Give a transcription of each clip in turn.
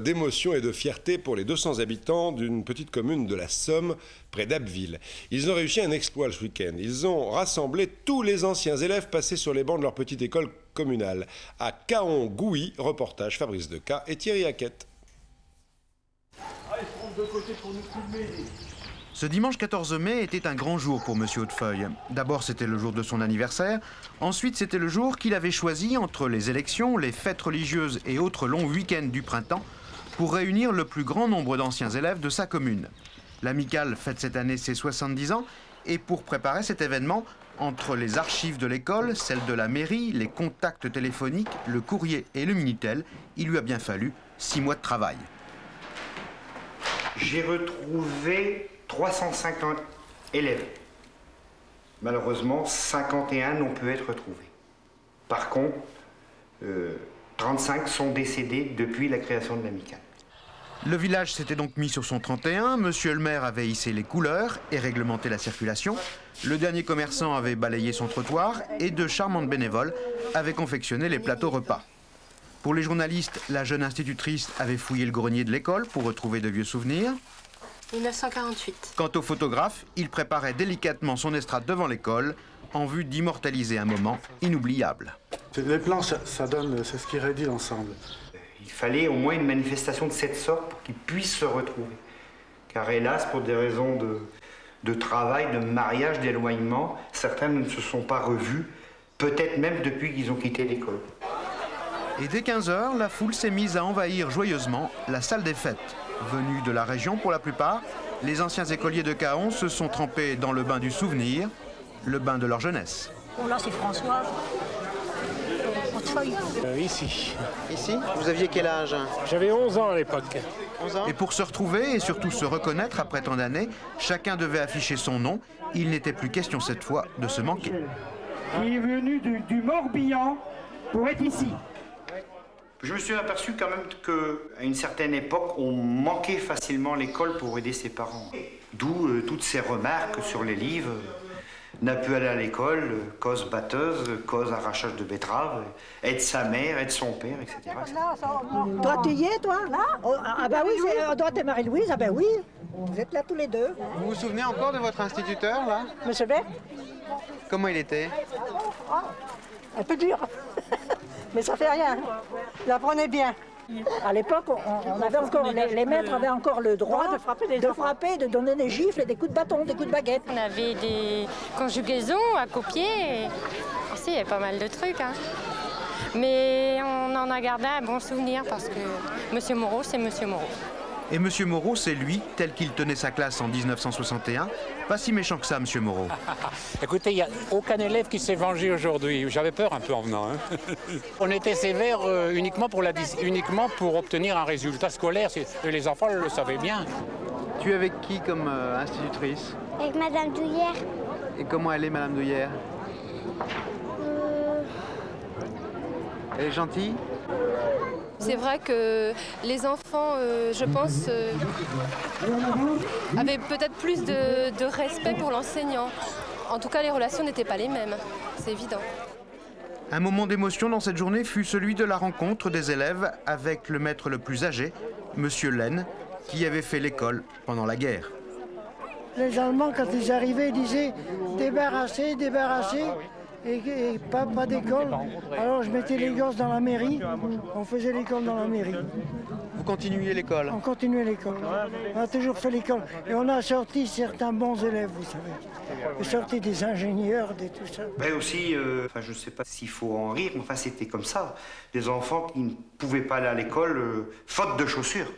d'émotion et de fierté pour les 200 habitants d'une petite commune de la Somme, près d'Abbeville. Ils ont réussi un exploit ce week-end. Ils ont rassemblé tous les anciens élèves passés sur les bancs de leur petite école communale. À Caon-Gouy, reportage Fabrice Decas et Thierry Haquette. Ce dimanche 14 mai était un grand jour pour M. Hautefeuille. D'abord, c'était le jour de son anniversaire. Ensuite, c'était le jour qu'il avait choisi entre les élections, les fêtes religieuses et autres longs week-ends du printemps pour réunir le plus grand nombre d'anciens élèves de sa commune. L'Amicale fête cette année ses 70 ans et pour préparer cet événement, entre les archives de l'école, celles de la mairie, les contacts téléphoniques, le courrier et le Minitel, il lui a bien fallu 6 mois de travail. J'ai retrouvé 350 élèves. Malheureusement, 51 n'ont pu être retrouvés. Par contre, 35 sont décédés depuis la création de l'Amicale. Le village s'était donc mis sur son 31, monsieur le maire avait hissé les couleurs et réglementé la circulation. Le dernier commerçant avait balayé son trottoir et de charmantes bénévoles avaient confectionné les plateaux repas. Pour les journalistes, la jeune institutrice avait fouillé le grenier de l'école pour retrouver de vieux souvenirs. 1948. Quant au photographe, il préparait délicatement son estrade devant l'école en vue d'immortaliser un moment inoubliable. Les plans, ça donne, c'est ce qui rédit l'ensemble. Il fallait au moins une manifestation de cette sorte pour qu'ils puissent se retrouver. Car hélas, pour des raisons de travail, de mariage, d'éloignement, certains ne se sont pas revus, peut-être même depuis qu'ils ont quitté l'école. Et dès 15 h, la foule s'est mise à envahir joyeusement la salle des fêtes. Venus de la région pour la plupart, les anciens écoliers de Caon se sont trempés dans le bain du souvenir, le bain de leur jeunesse. Bon, là, c'est François. Ici. Ici? Vous aviez quel âge? J'avais 11 ans à l'époque. 11 ans. Et pour se retrouver et surtout se reconnaître après tant d'années, chacun devait afficher son nom. Il n'était plus question cette fois de se manquer. Qui est venu du Morbihan pour être ici. Je me suis aperçu quand même qu'à une certaine époque, on manquait facilement l'école pour aider ses parents. D'où toutes ces remarques sur les livres. N'a pu aller à l'école, cause batteuse, cause arrachage de betteraves, aide sa mère, aide son père, etc. Toi, tu y es, toi? Là? Oh, ah bah oui, toi, t'es Marie-Louise, ah ben oui. Vous êtes là tous les deux. Vous vous souvenez encore de votre instituteur, là? Monsieur Bert? Comment il était? Un peu dur. Mais ça fait rien. Il apprenait bien. À l'époque, on avait encore, les maîtres avaient encore le droit de frapper, de donner des gifles et des coups de bâton, des coups de baguette. On avait des conjugaisons à copier. Aussi, il y avait pas mal de trucs. Hein. Mais on en a gardé un bon souvenir parce que M. Moreau, c'est M. Moreau. Et M. Moreau, c'est lui, tel qu'il tenait sa classe en 1961. Pas si méchant que ça, M. Moreau. Écoutez, il n'y a aucun élève qui s'est vengé aujourd'hui. J'avais peur un peu en venant. Hein. On était sévère uniquement pour obtenir un résultat scolaire. Et les enfants le savaient bien. Tu es avec qui comme institutrice? Avec Madame Douillère. Et comment elle est, Madame Douillère? Elle est gentille? C'est vrai que les enfants, je pense, avaient peut-être plus de respect pour l'enseignant. En tout cas, les relations n'étaient pas les mêmes, c'est évident. Un moment d'émotion dans cette journée fut celui de la rencontre des élèves avec le maître le plus âgé, M. Laine, qui avait fait l'école pendant la guerre. Les Allemands, quand ils arrivaient, ils disaient « débarrassez, débarrassez ». Et pas d'école. Alors je mettais les gosses dans la mairie, on faisait l'école dans la mairie. Vous continuiez l'école? On continuait l'école. On a toujours fait l'école. Et on a sorti certains bons élèves, vous savez. On a sorti des ingénieurs, des tout ça. Mais aussi, je ne sais pas s'il faut en rire, mais enfin c'était comme ça. Des enfants qui ne pouvaient pas aller à l'école faute de chaussures.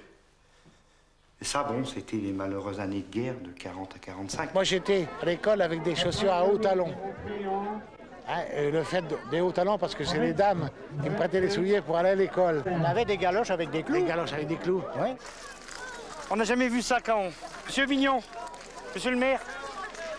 Et ça, bon, c'était les malheureuses années de guerre de 40 à 45. Moi j'étais à l'école avec des chaussures à hauts talons. Le fait des hauts talons, parce que c'est les dames qui me prêtaient les souliers pour aller à l'école. On avait des galoches avec des clous. Des galoches avec des clous, oui. On n'a jamais vu ça quand Monsieur Vignon, monsieur le maire.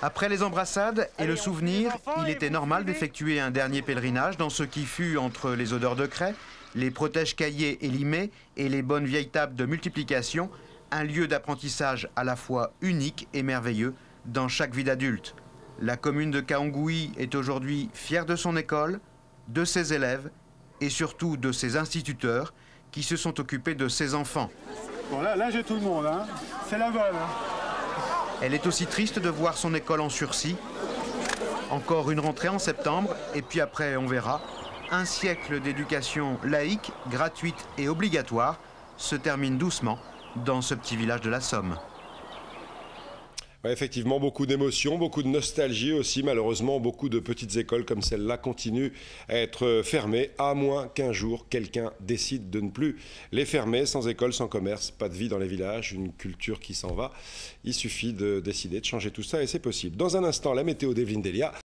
Après les embrassades et le souvenir, il était normal d'effectuer un dernier pèlerinage dans ce qui fut, entre les odeurs de craie, les protèges cahiers et limés et les bonnes vieilles tables de multiplication, un lieu d'apprentissage à la fois unique et merveilleux dans chaque vie d'adulte. La commune de Caon-Gouy est aujourd'hui fière de son école, de ses élèves et surtout de ses instituteurs qui se sont occupés de ses enfants. Bon, là j'ai tout le monde, hein. C'est la bonne. Hein. Elle est aussi triste de voir son école en sursis. Encore une rentrée en septembre, et puis après, on verra. Un siècle d'éducation laïque, gratuite et obligatoire se termine doucement dans ce petit village de la Somme. Ouais, effectivement, beaucoup d'émotions, beaucoup de nostalgie aussi. Malheureusement, beaucoup de petites écoles comme celle-là continuent à être fermées, à moins qu'un jour, quelqu'un décide de ne plus les fermer. Sans école, sans commerce, pas de vie dans les villages, une culture qui s'en va. Il suffit de décider de changer tout ça et c'est possible. Dans un instant, la météo d'Evelyne Delia.